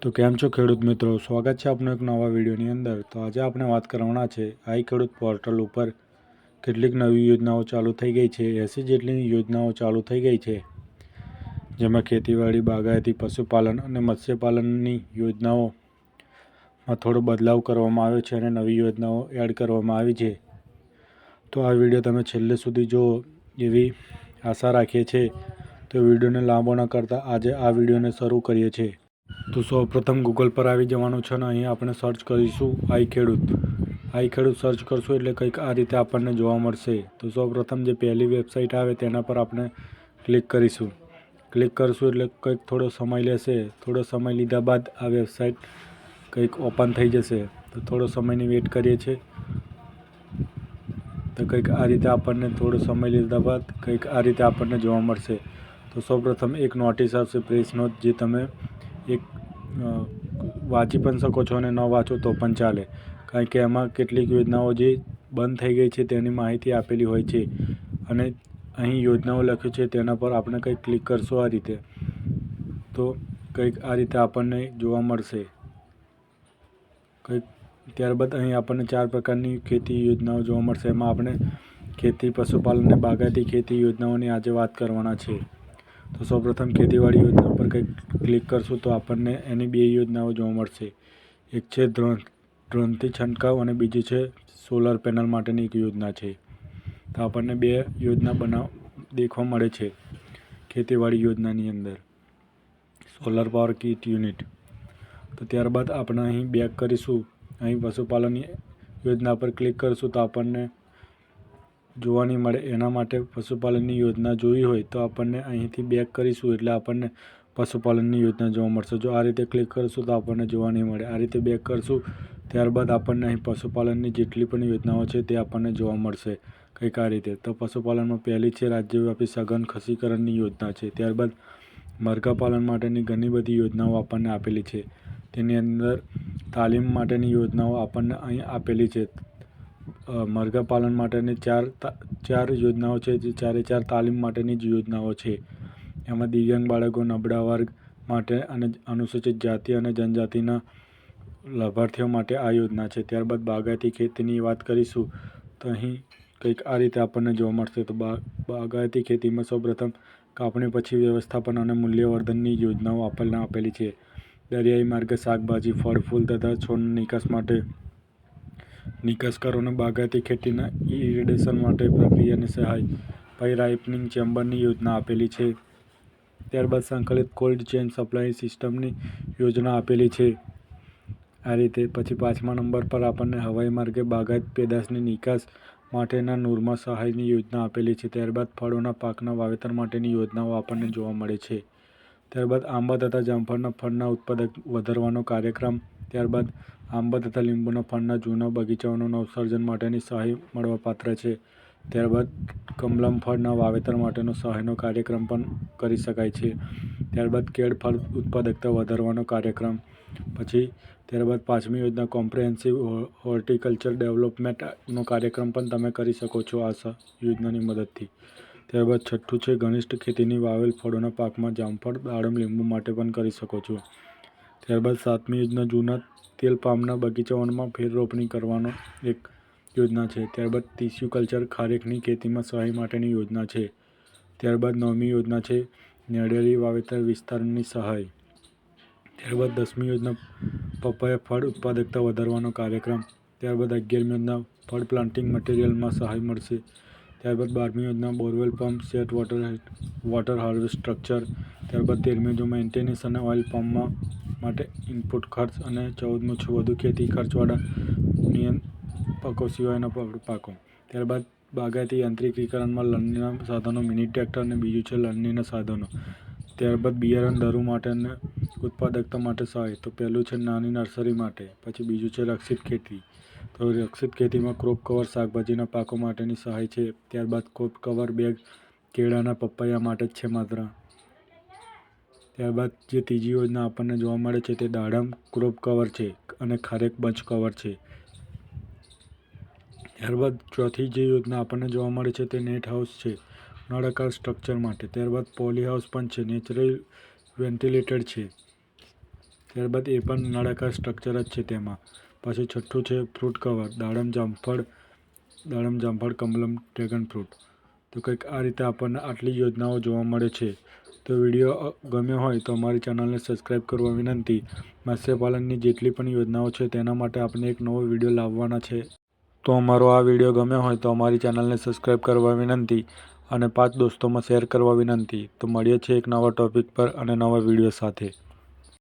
તો કેમ છો ખેડૂત મિત્રો, સ્વાગત છે આપનો એક નવા વિડીયોની અંદર। તો આજે આપણે વાત કરવાના છે આઈ ખેડૂત પોર્ટલ ઉપર કેટલીક નવી યોજનાઓ ચાલુ થઈ ગઈ છે। 80 જેટલી યોજનાઓ ચાલુ થઈ ગઈ છે, જેમાં ખેતીવાડી, બાગાયતી, પશુપાલન અને મત્સ્યપાલનની યોજનાઓમાં થોડો બદલાવ કરવામાં આવ્યો છે અને નવી યોજનાઓ એડ કરવામાં આવી છે। તો આ વિડીયો તમે છેલ્લે સુધી જુઓ એવી આશા રાખીએ છીએ। તો વિડીયોને લાંબો ન કરતા આજે આ વિડીયોને શરૂ કરીએ છીએ। તો સૌપ્રથમ ગૂગલ પર આવી જવાનું છે અને અહીં આપણે સર્ચ કરીશું આઈ ખેડૂત। આઈ ખેડૂત સર્ચ કરશું એટલે કંઈક આ રીતે આપણને જોવા મળશે। તો સૌપ્રથમ જે પહેલી વેબસાઇટ આવે તેના પર આપણે ક્લિક કરીશું। ક્લિક કરશું એટલે કંઈક થોડો સમય લેશે। થોડો સમય લીધા બાદ આ વેબસાઇટ કંઈક ઓપન થઈ જશે। તો થોડો સમયની વેઇટ કરીએ છીએ। તો કંઈક આ રીતે આપણને થોડો સમય લીધા બાદ કંઈક આ રીતે આપણને જોવા મળશે। તો સૌપ્રથમ એક નોટિસ આવશે, પ્રેસ નોટ, જે તમે એક વાંચી પણ શકો છો અને ન વાંચો તો પણ ચાલે, કારણ કે એમાં કેટલીક યોજનાઓ જે બંધ થઈ ગઈ છે તેની માહિતી આપેલી હોય છે અને અહીં યોજનાઓ લખ્યું છે તેના પર આપણે કંઈક ક્લિક કરશું આ રીતે, તો કંઈક આ રીતે આપણને જોવા મળશે। કંઈક ત્યારબાદ અહીં આપણને 4 પ્રકારની ખેતી યોજનાઓ જોવા મળશે। એમાં આપણે ખેતી, પશુપાલન અને બાગાયતી ખેતી યોજનાઓની આજે વાત કરવાના છે। તો સૌપ્રથમ ખેતીવાડી યોજના પર કંઈક ક્લિક કરશું તો આપણને એની 2 યોજનાઓ જોવા મળશે। એક છે ડ્રોનથી છંટકાવ અને બીજી છે સોલર પેનલ માટેની એક યોજના છે। તો આપણને 2 યોજના દેખવા મળે છે ખેતીવાડી યોજનાની અંદર, સોલર પાવર કિટ યુનિટ। તો ત્યારબાદ આપણે અહીં બેક કરીશું। અહીં પશુપાલન યોજના પર ક્લિક કરશું તો આપણને જોવા નહીં મળે। એના માટે પશુપાલનની યોજના જોવી હોય તો આપણને અહીંથી બેક કરીશું એટલે આપણને પશુપાલનની યોજના જોવા મળશે। જો આ રીતે ક્લિક કરશું તો આપણને જોવા નહીં મળે। આ રીતે બેક કરશું ત્યારબાદ આપણને અહીં પશુપાલનની જેટલી પણ યોજનાઓ છે તે આપણને જોવા મળશે કંઈક આ રીતે। તો પશુપાલનમાં પહેલી છે રાજ્યવ્યાપી સઘન ખસીકરણની યોજના છે। ત્યારબાદ મરઘા પાલન માટેની ઘણી બધી યોજનાઓ આપણને આપેલી છે। તેની અંદર તાલીમ માટેની યોજનાઓ આપણને અહીં આપેલી છે। મરઘા પાલન માટેની ચાર યોજનાઓ છે, જે 4 તાલીમ માટેની જ યોજનાઓ છે। એમાં દિવ્યાંગ બાળકો, નબળા વર્ગ માટે અને અનુસૂચિત જાતિ અને જનજાતિના લાભાર્થીઓ માટે આ યોજના છે। ત્યારબાદ બાગાયતી ખેતીની વાત કરીશું તો અહીં કંઈક આ રીતે આપણને જોવા મળશે। તો બાગાયતી ખેતીમાં સૌપ્રથમ કાપણી પછી વ્યવસ્થાપન અને મૂલ્યવર્ધનની યોજનાઓ આપણને આપેલી છે। દરિયાઈ માર્ગે શાકભાજી, ફળ, ફૂલ તથા છોડના નિકાસ માટે નિકાસકારોને બાગાયતી ખેતીના ઇરિગેશન માટે પ્રક્રિયાની સહાય, પછી રાઇપનિંગ ચેમ્બરની યોજના આપેલી છે। ત્યારબાદ સંકલિત કોલ્ડ ચેઇન સપ્લાય સિસ્ટમની યોજના આપેલી છે આ રીતે। પછી 5મા નંબર પર આપણને હવાઈ માર્ગે બાગાયત પેદાશની નિકાસ માટેના નૂરમાં સહાયની યોજના આપેલી છે। ત્યારબાદ ફળોના પાકના વાવેતર માટેની યોજનાઓ આપણને જોવા મળે છે। ત્યારબાદ આંબા તથા જામફળના ફળના ઉત્પાદન વધારવાનો કાર્યક્રમ। ત્યારબાદ આંબા તથા લીંબુના ફળના જૂના બગીચાઓના નવસર્જન માટેની સહાય મળવાપાત્ર છે। ત્યારબાદ કમલમ ફળના વાવેતર માટેનો સહાયનો કાર્યક્રમ પણ કરી શકાય છે। ત્યારબાદ કેળ ફળ ઉત્પાદકતા વધારવાનો કાર્યક્રમ। પછી ત્યારબાદ 5મી યોજના કોમ્પ્રિહેન્સિવ હોર્ટિકલ્ચર ડેવલપમેન્ટનો કાર્યક્રમ પણ તમે કરી શકો છો આ યોજનાની મદદથી। ત્યારબાદ 6થું છે ઘનિષ્ઠ ખેતીની વાવેલ ફળોના પાકમાં જામફળ, દાડમ, લીંબુ માટે પણ કરી શકો છો। ત્યારબાદ 7મી યોજના જૂના તેલ પામના બગીચાઓમાં ફેર રોપણી કરવાનો એક યોજના છે। ત્યારબાદ ટિશ્યુ કલ્ચર ખારેકની ખેતીમાં સહાય માટેની યોજના છે। ત્યારબાદ 9મી યોજના છે નાળિયેરી વાવેતર વિસ્તારની સહાય। ત્યારબાદ 10મી યોજના પપૈયા ફળ ઉત્પાદકતા વધારવાનો કાર્યક્રમ। ત્યારબાદ 11મી યોજના ફળ પ્લાન્ટિંગ મટીરિયલમાં સહાય મળશે। ત્યારબાદ 12મી યોજના borewell pump set water harvest structure. ત્યારબાદ 13મી યોજના મેન્ટેનન્સ અને ઓઇલ પંપ માટે ઇનપુટ ખર્ચ। અને 14મું છે વધુ ખેતી ખર્ચવાળા પાકો સિવાયના પાકો। ત્યારબાદ બાગાયતી યાંત્રિકીકરણમાં લણણીના સાધનો, મિની ટ્રેક્ટર અને બીજું છે લણણીના સાધનો। ત્યારબાદ બિયારણ ધરું માટે અને ઉત્પાદકતા માટે સહાય। તો પહેલું છે નાની નર્સરી માટે, પછી બીજું છે રક્ષિત ખેતી। તો રક્ષિત ખેતીમાં ક્રોપ કવર શાકભાજીના પાકો માટેની સહાય છે। ત્યારબાદ ક્રોપ કવર બેગ કેળાના, પપૈયા માટે જ છે માત્ર। ત્યારબાદ જે ત્રીજી યોજના આપણને જોવા મળે છે તે દાડમ ક્રોપ કવર છે અને ખારેક બંચ કવર છે। ત્યારબાદ ચોથી જે યોજના આપણને જોવા મળે છે તે નેટ હાઉસ છે નળાકાર સ્ટ્રક્ચર માટે। ત્યારબાદ પોલી હાઉસ પણ છે, નેચરલ વેન્ટિલેટેડ છે। ત્યારબાદ એ પણ નળાકાર સ્ટ્રક્ચર જ છે તેમાં. પછી છઠ્ઠું છે ફ્રૂટ કવર, દાડમ, જામફળ, કમલમ, ડ્રેગન ફ્રૂટ. તો કંઈક આ રીતે આપણને આટલી યોજનાઓ જોવા મળે છે. તો વિડીયો ગમ્યો હોય તો અમારી ચેનલને સબસ્ક્રાઈબ કરવા વિનંતી. મત્સ્યપાલનની જેટલી પણ યોજનાઓ છે તેના માટે આપણે એક નવો વિડીયો લાવવાના છે. તો અમારો આ વિડીયો ગમ્યો હોય તો અમારી ચેનલને સબસ્ક્રાઈબ કરવા વિનંતી અને 5 દોસ્તોમાં શેર કરવા વિનંતી. તો મળીએ છીએ એક નવા ટોપિક પર અને નવા વિડીયો સાથે.